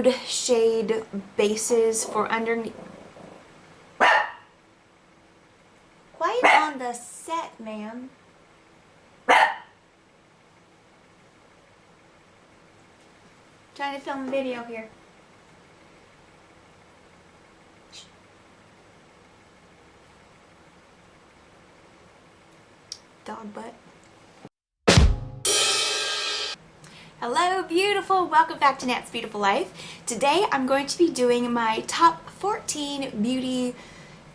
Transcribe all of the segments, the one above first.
nude shade bases for underneath. Quiet on the set, ma'am. Trying to film a video here. Dog butt. Hello beautiful, welcome back to Nat's Beautiful Life. Today I'm going to be doing my top 14 beauty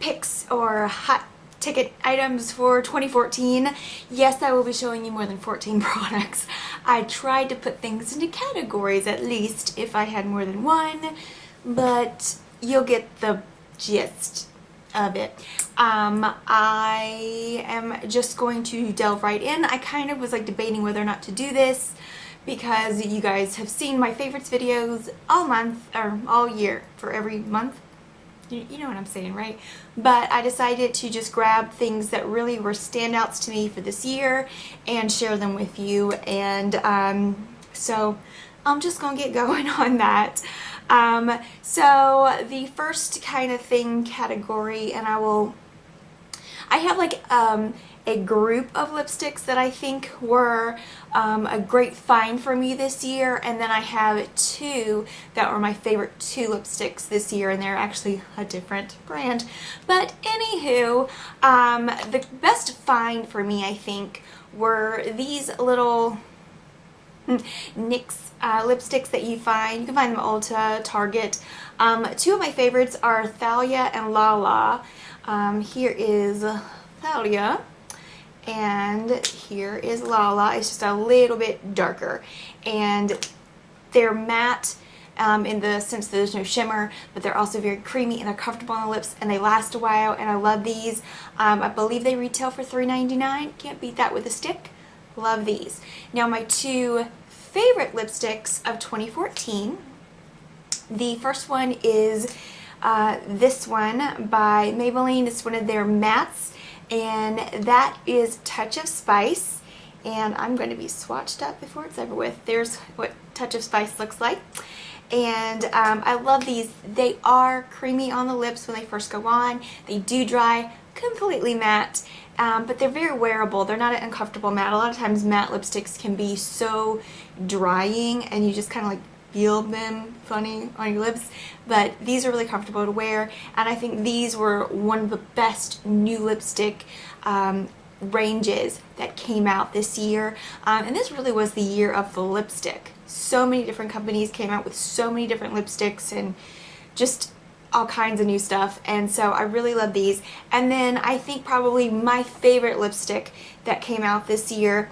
picks or hot ticket items for 2014. Yes, I will be showing you more than 14 products. I tried to put things into categories at least if I had more than one, but you'll get the gist of it. I am just going to delve right in. I kind of was like debating whether or not to do this because you guys have seen my favorites videos all month or all year for every month. You know what I'm saying, right? But I decided to just grab things that really were standouts to me for this year and share them with you. And so I'm just gonna get going on that. So the first kind of thing category, and I have like a group of lipsticks that I think were a great find for me this year, and then I have two that were my favorite two lipsticks this year, and they're actually a different brand. But anywho, the best find for me, I think, were these little NYX lipsticks that you can find them at Ulta, Target. Two of my favorites are Thalia and Lala. Here is Thalia and here is Lala. It's just a little bit darker, and they're matte in the sense that there's no shimmer, but they're also very creamy and they're comfortable on the lips and they last a while, and I love these. I believe they retail for $3.99. Can't beat that with a stick. Love these. Now my two favorite lipsticks of 2014. The first one is this one by Maybelline. It's one of their mattes, and that is Touch of Spice, and I'm going to be swatched up before it's over with. There's what Touch of Spice looks like, and I love these. They are creamy on the lips when they first go on. They do dry completely matte, but they're very wearable. They're not an uncomfortable matte. A lot of times matte lipsticks can be so drying and you just kind of like feel them funny on your lips, but these are really comfortable to wear, and I think these were one of the best new lipstick ranges that came out this year, and this really was the year of the lipstick. So many different companies came out with so many different lipsticks and just all kinds of new stuff, and so I really love these. And then I think probably my favorite lipstick that came out this year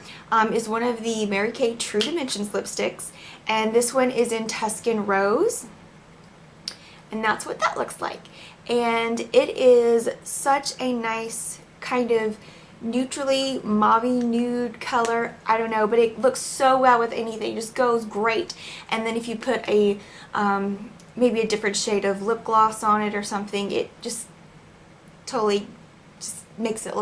is one of the Mary Kay True Dimensions lipsticks, and this one is in Tuscan Rose, and that's what that looks like. And it is such a nice kind of neutrally mauvey nude color. I don't know, but it looks so well with anything. It just goes great. And then if you put a maybe a different shade of lip gloss on it or something, it just totally just makes it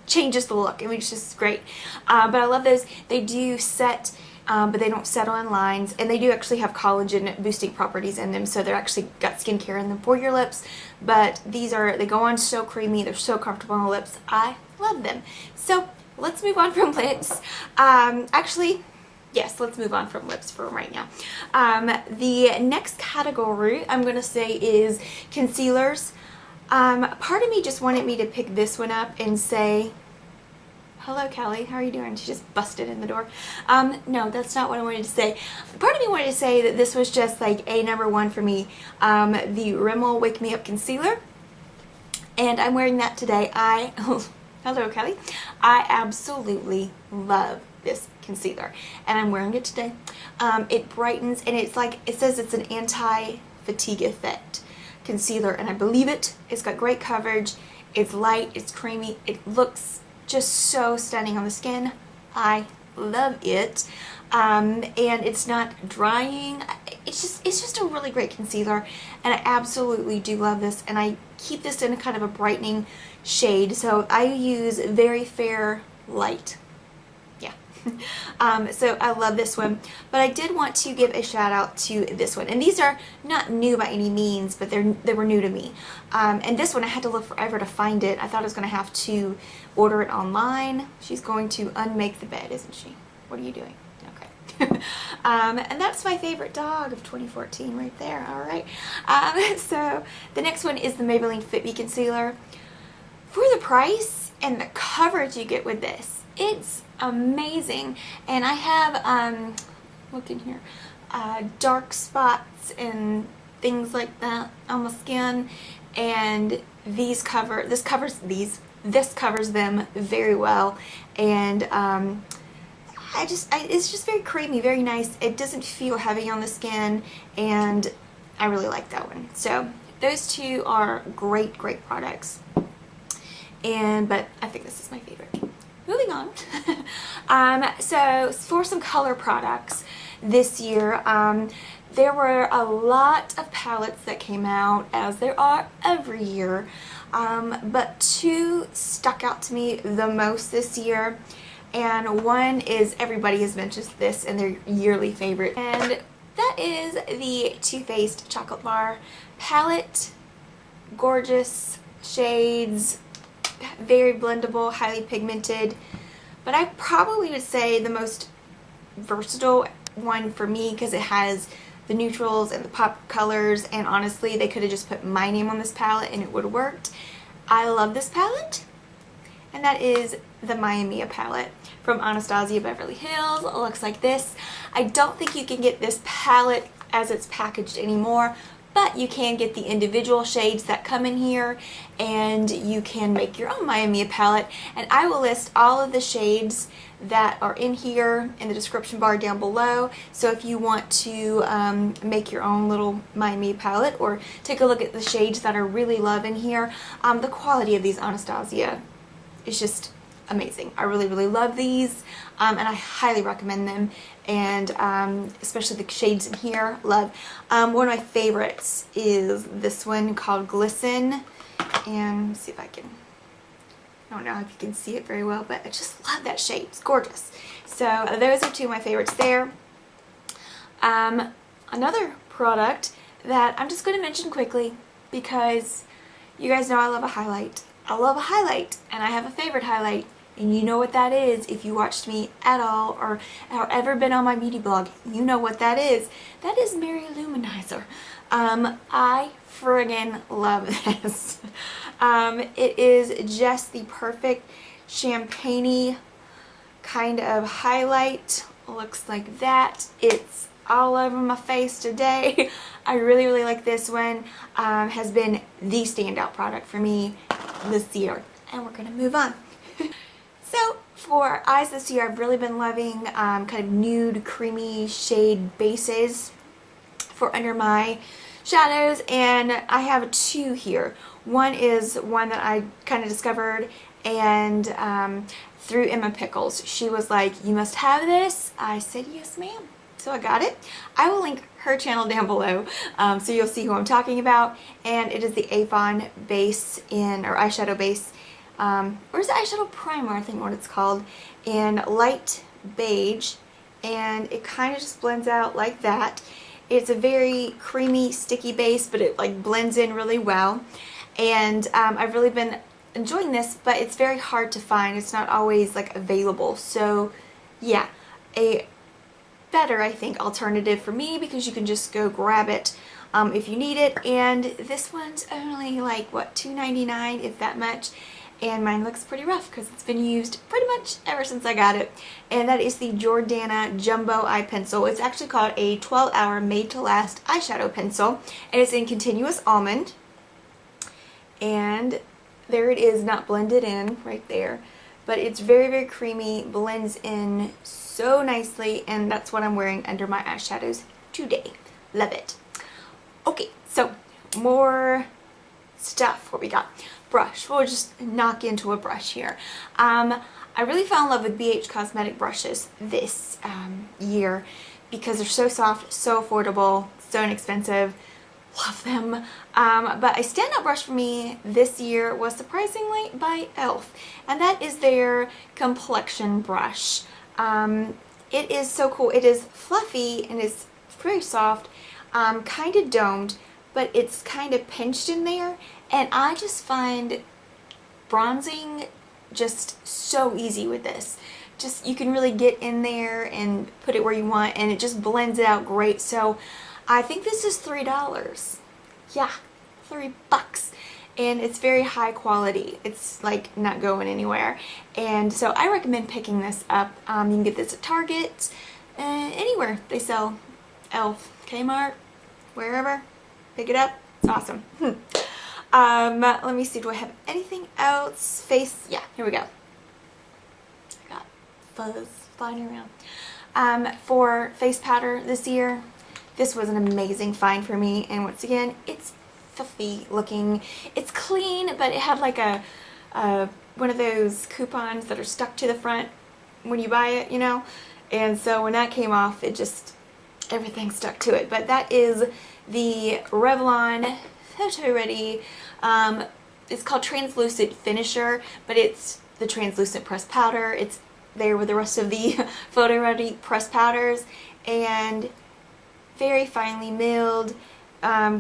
changes the look. I mean, it's just great. But I love those. They do set, but they don't set on lines, and they do actually have collagen boosting properties in them, so they're actually got skincare in them for your lips. But they go on so creamy. They're so comfortable on the lips. I love them. So let's move on from lips. Actually, yes, let's move on from lips for right now. The next category I'm going to say is concealers. Part of me just wanted me to pick this one up and say, hello Callie, how are you doing? She just busted in the door. No, that's not what I wanted to say. Part of me wanted to say that this was just like a number one for me. The Rimmel Wake Me Up Concealer. And I'm wearing that today. Hello Callie. I absolutely love this concealer, and I'm wearing it today. It brightens, and it's like, it says it's an anti-fatigue effect concealer, and I believe it. It's got great coverage. It's light, it's creamy, it looks just so stunning on the skin. I love it. And it's not drying. It's just a really great concealer, and I absolutely do love this, and I keep this in a kind of a brightening shade, so I use Very Fair Light. Yeah. So I love this one, but I did want to give a shout out to this one, and these are not new by any means, but they were new to me. And this one I had to look forever to find it. I thought I was going to have to order it online. She's going to unmake the bed, isn't she? What are you doing? Okay. And that's my favorite dog of 2014 right there. All right. So the next one is the Maybelline FitMe concealer. For the price and the coverage you get with this, it's amazing. And I have, look in here, dark spots and things like that on my skin, and this covers them very well. And it's just very creamy, very nice. It doesn't feel heavy on the skin, and I really like that one. So those two are great products. But I think this is my favorite. Moving on. So for some color products this year, there were a lot of palettes that came out, as there are every year. But two stuck out to me the most this year. And one is, everybody has mentioned this in their yearly favorite, and that is the Too Faced Chocolate Bar palette. Gorgeous shades, very blendable, highly pigmented, but I probably would say the most versatile one for me, because it has the neutrals and the pop colors, and honestly they could have just put my name on this palette and it would have worked. I love this palette, and that is the Mia Mia palette from Anastasia Beverly Hills. It looks like this. I don't think you can get this palette as it's packaged anymore, but you can get the individual shades that come in here, and you can make your own Mia Mia palette. And I will list all of the shades that are in here in the description bar down below. So if you want to make your own little Mia Mia palette, or take a look at the shades that I really love in here, the quality of these Anastasia is just amazing. I really love these, and I highly recommend them. And especially the shades in here, love. One of my favorites is this one called Glisten, and let's see if I don't know if you can see it very well, but I just love that shade. It's gorgeous. So those are two of my favorites there. Another product that I'm just going to mention quickly, because you guys know I love a highlight. I love a highlight, and I have a favorite highlight. And you know what that is if you watched me at all, or ever been on my beauty blog. You know what that is. That is Mary Luminizer. I friggin' love this. It is just the perfect champagne-y kind of highlight. Looks like that. It's all over my face today. I really like this one. Has been the standout product for me this year. And we're gonna move on. So for eyes this year, I've really been loving kind of nude, creamy shade bases for under my shadows, and I have two here. One is one that I kind of discovered, and through Emma Pickles. She was like, "You must have this." I said, "Yes, ma'am." So I got it. I will link her channel down below, so you'll see who I'm talking about. And it is the Avon base or eyeshadow base. Or is it eyeshadow primer, I think what it's called, in light beige, and it kind of just blends out like that. It's a very creamy, sticky base, but it like blends in really well. And I've really been enjoying this, but it's very hard to find. It's not always like available. So yeah, a better, I think, alternative for me, because you can just go grab it if you need it. And this one's only like, what, $2.99, if that much. And mine looks pretty rough because it's been used pretty much ever since I got it. And that is the Jordana Jumbo Eye Pencil. It's actually called a 12-hour made-to-last eyeshadow pencil. And it's in Continuous Almond. And there it is, not blended in right there. But it's very creamy, blends in so nicely. And that's what I'm wearing under my eyeshadows today. Love it. Okay, so more stuff. What we got? Brush. We'll just knock into a brush here. I really fell in love with BH Cosmetic brushes this year, because they're so soft, so affordable, so inexpensive. Love them. But a standout brush for me this year was surprisingly by e.l.f. And that is their Complexion Brush. It is so cool. It is fluffy and it's very soft, kind of domed, but it's kind of pinched in there, and I just find bronzing just so easy with this. Just, you can really get in there and put it where you want, and it just blends it out great. So I think this is $3. Yeah, $3. And it's very high quality. It's like not going anywhere. And so I recommend picking this up. You can get this at Target, anywhere they sell e.l.f, Kmart, wherever. Pick it up. It's awesome. Let me see, do I have anything else? Face, yeah, here we go. I got fuzz flying around. For face powder this year, this was an amazing find for me. And once again, it's fluffy looking. It's clean, but it had like a one of those coupons that are stuck to the front when you buy it, you know. And so when that came off, it just, everything stuck to it. But that is the Revlon Photo Ready. It's called Translucent Finisher, but it's the translucent pressed powder. It's there with the rest of the Photo Ready pressed powders, and very finely milled.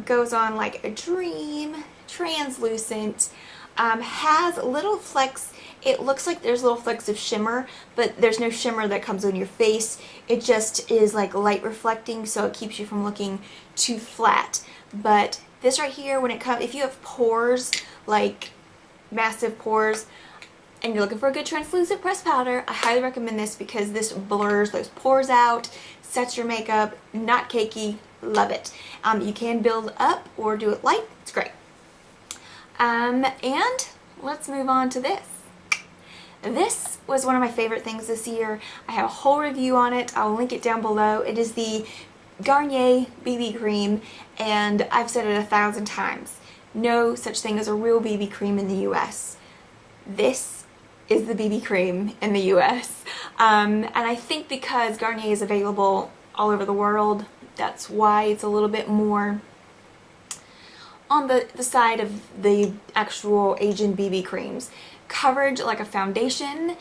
Goes on like a dream, translucent, has little flecks. It looks like there's little flecks of shimmer, but there's no shimmer that comes on your face. It just is like light reflecting, so it keeps you from looking too flat. But this right here, when it comes, if you have pores, like massive pores, and you're looking for a good translucent pressed powder, I highly recommend this because this blurs those pores out, sets your makeup, not cakey. Love it. You can build up or do it light. It's great. And let's move on to this. This was one of my favorite things this year. I have a whole review on it. I'll link it down below. It is the Garnier BB Cream, and I've said it 1,000 times. No such thing as a real BB cream in the US. This is the BB cream in the US. And I think because Garnier is available all over the world, that's why it's a little bit more on the side of the actual Asian BB creams. Coverage like a foundation,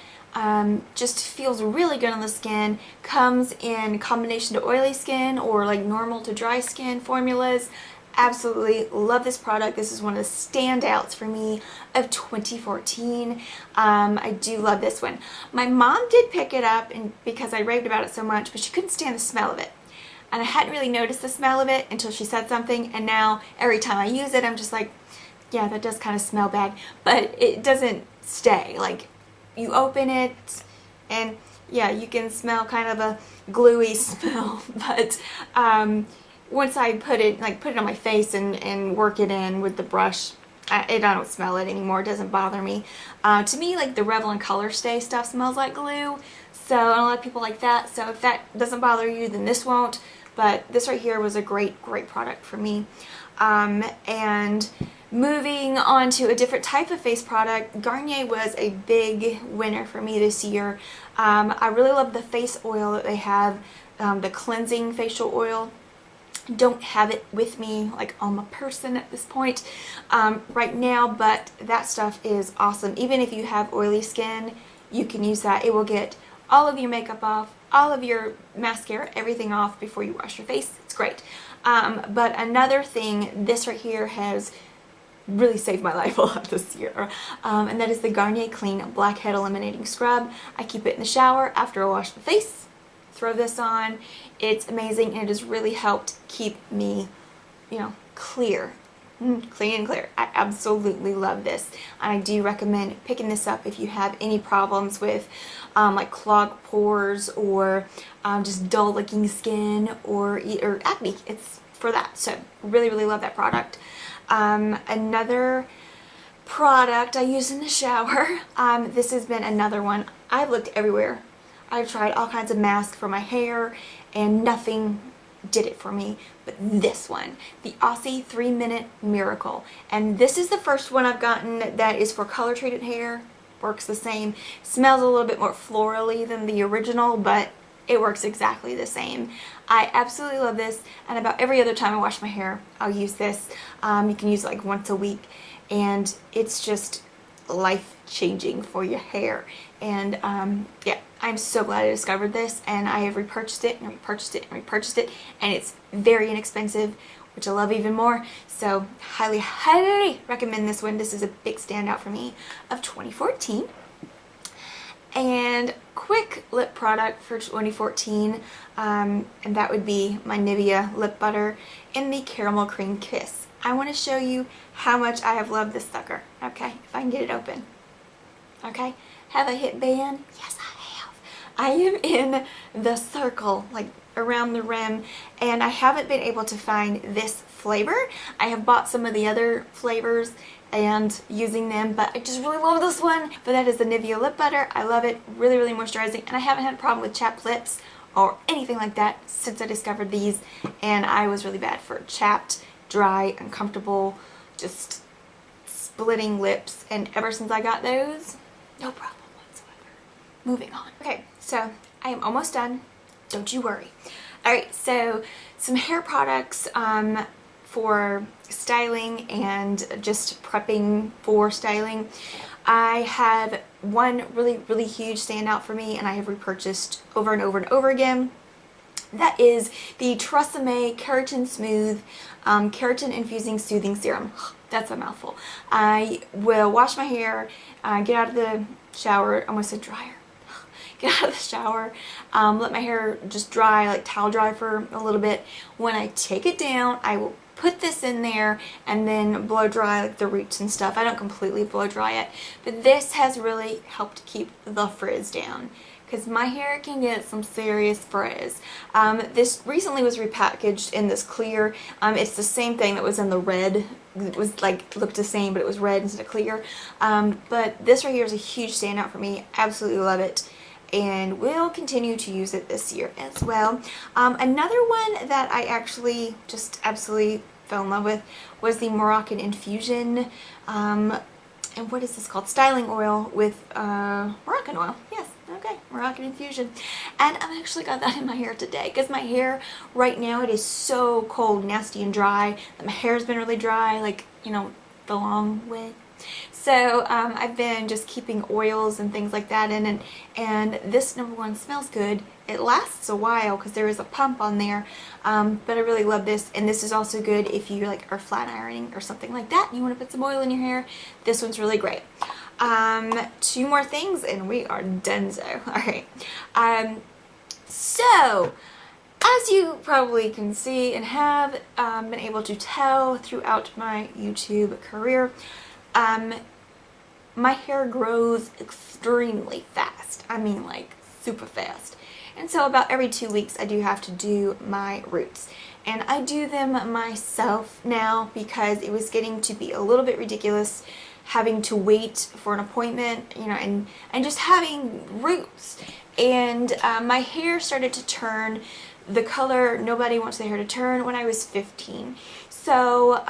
just feels really good on the skin. Comes in combination to oily skin or like normal to dry skin formulas. Absolutely love this product. This is one of the standouts for me of 2014. I do love this one. My mom did pick it up and because I raved about it so much, but she couldn't stand the smell of it. And I hadn't really noticed the smell of it until she said something, and now every time I use it, I'm just like, yeah, that does kind of smell bad, but it doesn't stay. Like, you open it, and yeah, you can smell kind of a gluey smell, but once I put it on my face and work it in with the brush, I don't smell it anymore. It doesn't bother me. To me, like the Revlon Color Stay stuff smells like glue, so and a lot of people like that. So if that doesn't bother you, then this won't. But this right here was a great product for me. And moving on to a different type of face product, Garnier was a big winner for me this year. I really love the face oil that they have, the cleansing facial oil. Don't have it with me like on my person at this point right now, but that stuff is awesome. Even if you have oily skin, you can use that. It will get all of your makeup off, all of your mascara, everything off before you wash your face. It's great. But another thing, this right here has really saved my life a lot this year, and that is the Garnier Clean Blackhead Eliminating Scrub. I keep it in the shower after I wash my face. Throw this on. It's amazing, and it has really helped keep me, you know, clear. Clean and clear. I absolutely love this. I do recommend picking this up if you have any problems with like clogged pores or just dull looking skin or acne. It's for that. So really love that product. Another product I use in the shower. This has been another one. I've looked everywhere. I've tried all kinds of masks for my hair and nothing did it for me, but this one, the Aussie 3-Minute Miracle. And this is the first one I've gotten that is for color treated hair. Works the same. Smells a little bit more florally than the original, but it works exactly the same. I absolutely love this, and about every other time I wash my hair, I'll use this. You can use it like once a week, and it's just life-changing for your hair. And yeah, I'm so glad I discovered this, and I have repurchased it and repurchased it and repurchased it, and it's very inexpensive, which I love even more. So highly, highly recommend this one. This is a big standout for me of 2014. And quick lip product for 2014, and that would be my Nivea lip butter in the Caramel Cream Kiss. I want to show you how much I have loved this sucker. Okay, if I can get it open. Okay, have I hit ban? Yes, I have. I am in the circle, like around the rim, and I haven't been able to find this flavor. I have bought some of the other flavors and using them, but I just really love this one. But that is the Nivea lip butter. I love it. Really, really moisturizing, and I haven't had a problem with chapped lips or anything like that since I discovered these, and I was really bad for chapped, dry, uncomfortable, just splitting lips, and ever since I got those, no problem whatsoever. Moving on. Okay, so I am almost done. Don't you worry. Alright, so some hair products for styling and just prepping for styling. I have one really, really huge standout for me, and I have repurchased over and over and over again. That is the Tresseme Keratin Smooth Keratin Infusing Soothing Serum. That's a mouthful. I will wash my hair, get out of the shower, almost said dryer. Get out of the shower, let my hair just dry, like towel dry for a little bit. When I take it down, I will put this in there and then blow dry like the roots and stuff. I don't completely blow dry it, but this has really helped keep the frizz down, because my hair can get some serious frizz. This recently was repackaged in this clear. It's the same thing that was in the red. It was like, looked the same, but it was red instead of clear. But this right here is a huge standout for me. Absolutely love it, and will continue to use it this year as well. Another one that I actually just absolutely fell in love with was the Moroccan Infusion, and what is this called? Styling oil with Moroccan oil. Yes, okay, Moroccan Infusion. And I've actually got that in my hair today, because my hair right now, it is so cold, nasty, and dry that my hair's been really dry, like, you know, the long way. So I've been just keeping oils and things like that in it, and this number one smells good. It lasts a while because there is a pump on there, but I really love this, and this is also good if you like are flat ironing or something like that and you want to put some oil in your hair. This one's really great. Two more things and we are donezo. Alright, so as you probably can see and have been able to tell throughout my YouTube career, my hair grows extremely fast. I mean, like super fast. And so about every 2 weeks I do have to do my roots. And I do them myself now because it was getting to be a little bit ridiculous having to wait for an appointment, you know, and just having roots. And my hair started to turn the color nobody wants their hair to turn when I was 15. So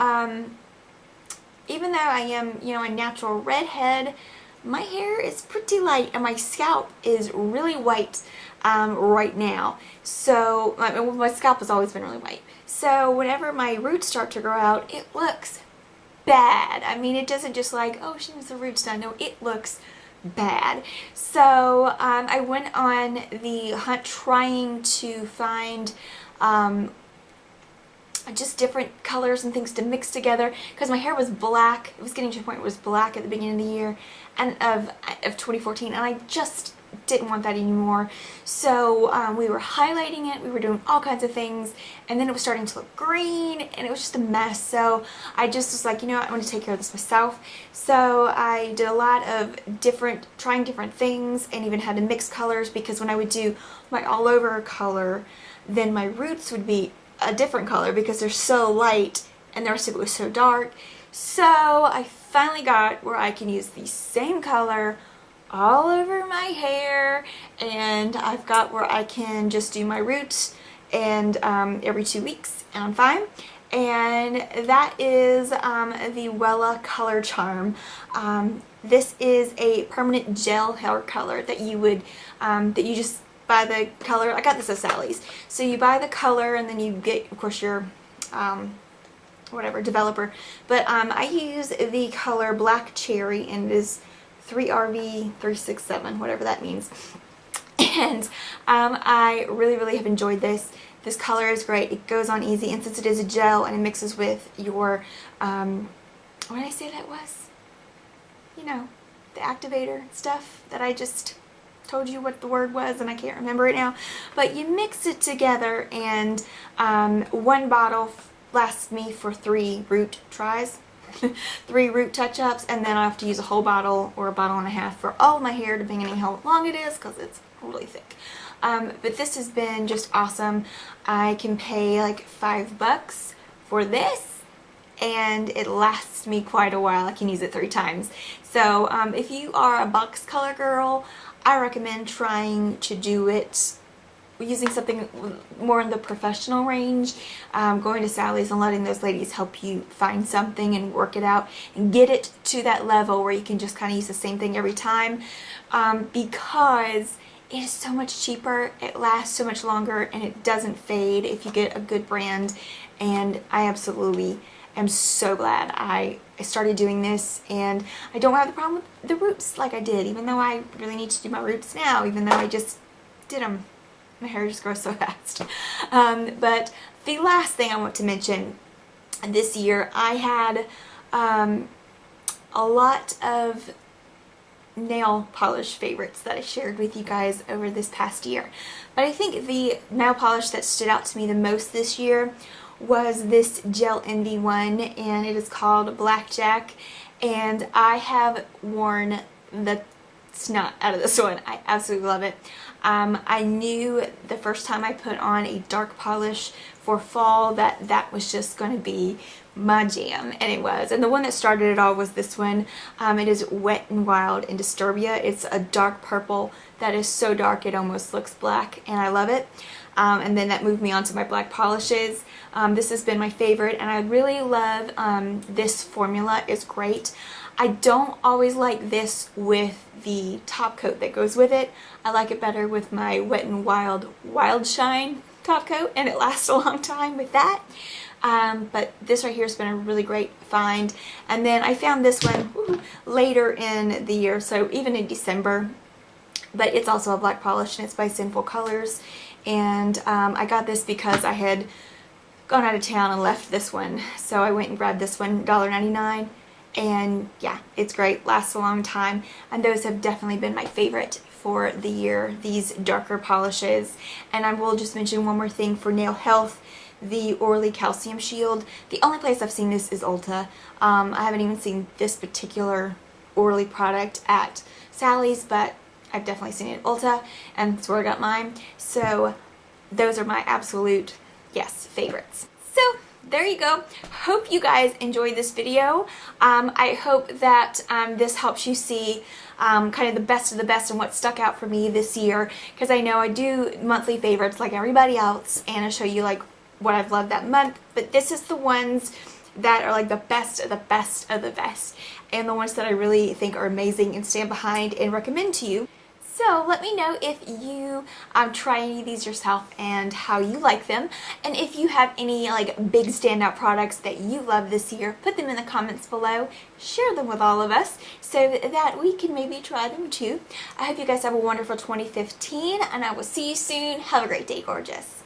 even though I am, you know, a natural redhead, my hair is pretty light and my scalp is really white right now. So my scalp has always been really white. So whenever my roots start to grow out, it looks bad. I mean, it doesn't just like, oh, she needs the roots done. No, it looks bad. So I went on the hunt trying to find just different colors and things to mix together, because my hair was black. It was getting to a point where it was black at the beginning of the year and of 2014, and I just didn't want that anymore. So we were highlighting it, we were doing all kinds of things, and then it was starting to look green and it was just a mess. So I just was like, you know what, I want to take care of this myself. So I did a lot of trying different things, and even had to mix colors, because when I would do my all over color, then my roots would be a different color because they're so light and the rest of it was so dark. So I finally got where I can use the same color all over my hair, and I've got where I can just do my roots and every 2 weeks, and I'm fine. And that is the Wella Color Charm. This is a permanent gel hair color that you would that you just buy the color. I got this at Sally's. So you buy the color and then you get, of course, your whatever developer. But I use the color Black Cherry, and it is 3RV367, whatever that means. And I really have enjoyed this. This color is great. It goes on easy, and since it is a gel and it mixes with your, what did I say that was? You know, the activator stuff that I just told you what the word was and I can't remember it now. But you mix it together, and one bottle lasts me for 3 root tries. 3 root touch-ups, and then I have to use a whole bottle or a bottle and a half for all of my hair, depending on how long it is, because it's really thick. But this has been just awesome. I can pay like $5 for this, and it lasts me quite a while. I can use it 3 times. So if you are a box color girl, I recommend trying to do it using something more in the professional range, going to Sally's and letting those ladies help you find something and work it out and get it to that level where you can just kind of use the same thing every time, because it is so much cheaper, it lasts so much longer, and it doesn't fade if you get a good brand. And I absolutely am so glad I started doing this, and I don't have the problem with the roots like I did, even though I really need to do my roots now, even though I just did them. My hair just grows so fast. But the last thing I want to mention, this year I had a lot of nail polish favorites that I shared with you guys over this past year. But I think the nail polish that stood out to me the most this year was this Gel Envy one, and it is called Blackjack, and I have worn the snot out of this one. I absolutely love it. I knew the first time I put on a dark polish for fall that was just going to be my jam, and it was. And the one that started it all was this one. It is Wet n Wild in Disturbia. It's a dark purple that is so dark it almost looks black, and I love it. And then that moved me on to my black polishes. This has been my favorite, and I really love this formula. It's great. I don't always like this with the top coat that goes with it. I like it better with my Wet n Wild Shine top coat, and it lasts a long time with that. But this right here has been a really great find. And then I found this one later in the year, so even in December. But it's also a black polish, and it's by Sinful Colors. And I got this because I had gone out of town and left this one. So I went and grabbed this one, $1.99. And yeah, it's great, lasts a long time, and those have definitely been my favorite for the year, these darker polishes. And I will just mention one more thing for nail health, the Orly Calcium Shield. The only place I've seen this is Ulta. I haven't even seen this particular Orly product at Sally's, but I've definitely seen it at Ulta, and that's where I got mine. So those are my absolute, yes, favorites. So there you go. Hope you guys enjoyed this video. I hope that this helps you see kind of the best of the best and what stuck out for me this year, because I know I do monthly favorites like everybody else, and I show you like what I've loved that month, but this is the ones that are like the best of the best of the best, and the ones that I really think are amazing and stand behind and recommend to you. So let me know if you try any of these yourself and how you like them. And if you have any like big standout products that you love this year, put them in the comments below. Share them with all of us so that we can maybe try them too. I hope you guys have a wonderful 2015, and I will see you soon. Have a great day, gorgeous.